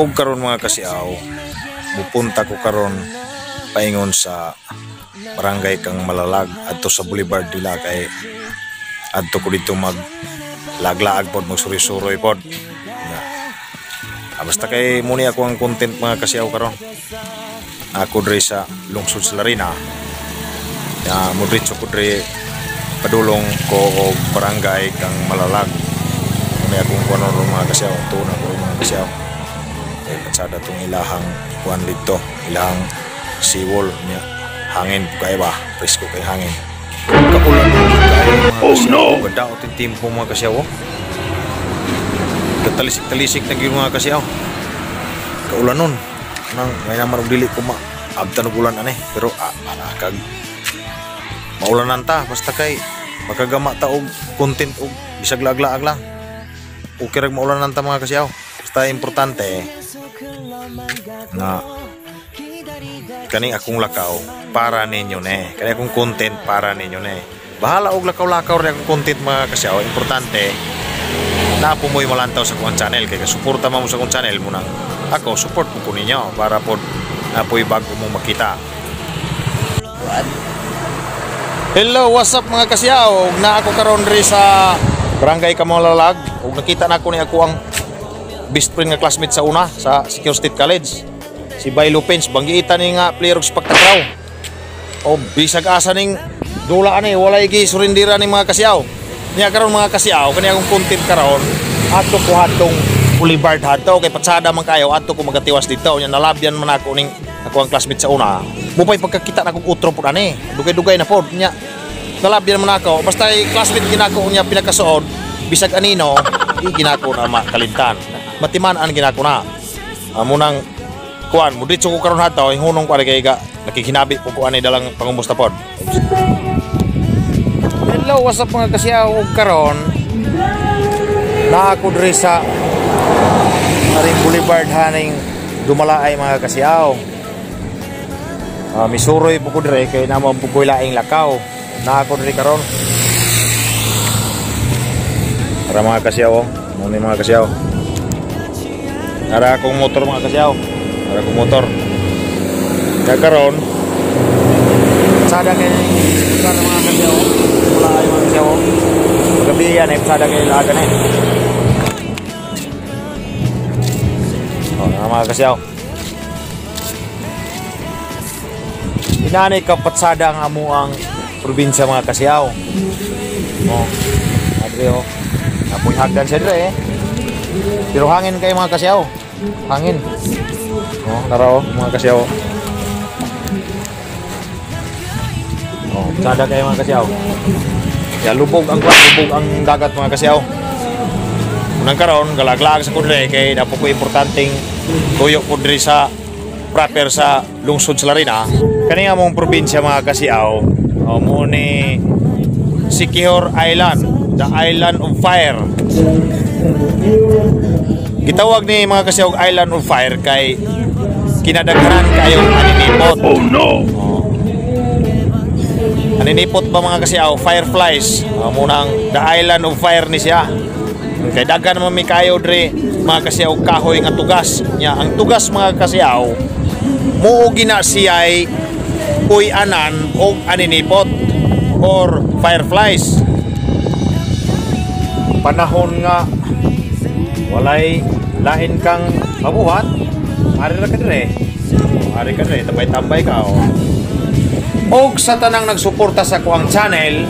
Og karon mga kasiaw, mupunta ko karon paingon sa barangay kang Malalag adto sa Boulevard nila kay adto ko dito mag laglaag pod magsuri-suroy pod. Basta kay muni ako ang content mga kasiaw karon. Ako dre sa lungsod sa Larina. Mudritso ko dre padulong ko og barangay kang Malalag. May akong kuno mga kasiaw, tuna ko mga kasiaw. Patsada tong ilahang kuan dito, ilahang seawall niya. Hangin kay ba, presko kay hangin. Kaulan mga kasiaw, gadaot yung timpo mga kasiaw. Katalisik-talisik na gyud mga kasiaw. Kaulan nun. Nang may naman og dili ko abtan og ulan ani, pero kag maulanan ta basta kay makagama ta og content og bisag laag-laag lang. Okay rag maulanan ta mga kasiaw. Basta importante na kani akong lakaw para ninyo ne. Kani akong content para ninyo ne. Bahala og lakaw-lakaw rin akong content mga kasiaw. Importante na po mo'y malantaw sa akong channel. Kaya suporta mo sa akong channel muna. Ako, support po ninyo para po na po'y bago mong makita. Hello, what's up mga kasiaw? Na ako karon rin sa barangay Malalag. Ug nakita na ako ni ako ang best friend nga classmate sa una sa Secure State College. Si Bay Lupins, banggiitan ni nga player og Spectakraw. O bisag asa ning dula ani, walay gi surindira ni mga kasiaw. Niya karon mga kasiaw, kani akong content karon ato ko hatong Boulevard hato kay patsada man kayo ato ko magatiwas dito. Nya nalabyan man ako ning ako ang classmate sa una. Mupay pagkakita na kong utro po ani. Dugay-dugay na pod nya. Nalabyan man ako basta classmate ginako niya pinakasuod bisag anino ginako na makalintan. Matiman-an ginako na. Munang kuan mo ditso ko karon hato hunong ko kay ga nakikinabi ko ani dalang pangumusta pod. Hello, what's up mga kasiaw? Og karon na ako diri sa aring Boulevard haning Dumalaay mga kasiaw. Misuroy po ko diri kay namang pugoy laing lakaw. Na ako diri karon. Para mga kasiaw, muna mga kasiaw. Ara akong motor mga kasiaw. Ara akong motor. Kaya karon sada kay para mga kasiaw. Wala ay mga kasiaw. Gabi yan ay sada kay lagan eh. Mga kasiaw. Inanay kapatsada ang amuang probinsya mga kasiaw. Adre o. Napoy hagdan siya dre eh. Pero hangin kayo mga kasiaw. Hangin. Nara o mga kasiaw. Sada kayo mga kasiaw. Ya lubog ang dagat mga kasiaw. Unang karon galaglag sa kudre kay napo ko importanteng tuyo kudre sa proper sa lungsod sa Larina. Kani nga mong probinsya mga kasiaw, mo ni Siquijor Island, the Island of Fire. Gitawag ni mga kasiaw Island of Fire kay kinadaghanan kayong aninipot. Oh no. Aninipot ba mga kasiaw? Fireflies. Munang the Island of Fire ni siya. Kay dagan naman may kayo dre mga kasiaw kahoy nga tugas nya. Ang tugas mga kasiaw mao gina siyay puy-anan o aninipot or fireflies. Panahon nga walay lain kang mabuhat, ari ra ka dre tambay-tambay ka o. Og sa tanang nagsuporta sa kuang channel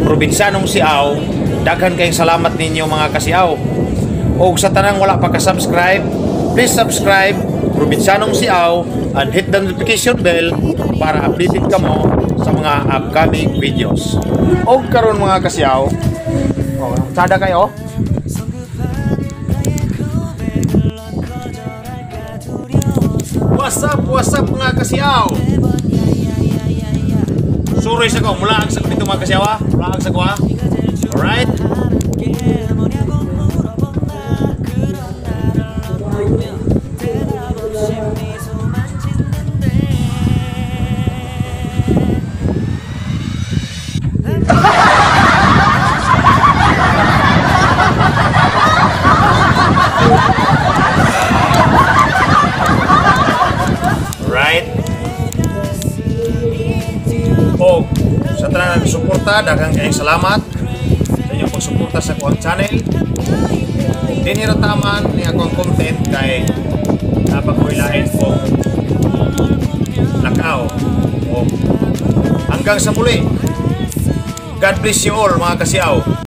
Probinsyanong Siaw, daghan kayong salamat ninyo mga kasiaw. O sa tanang wala pa ka-subscribe, please subscribe Probinsyanong Siaw and hit the notification bell para updated ka mo sa mga upcoming videos. O karon mga kasiaw, sada kayo. What's up mga kasiaw? Suroy sa ko, mula ang sa ko dito mga kasiaw ha? Mula ang sa ko ha? Alright? tanan suporta, daghang kayong salamat sa inyong pagsuporta sa akong channel. Dinirataman ni akong content kay napag-uwilain kong lakaw. O hanggang sa muli. God bless you all mga kasiyaw.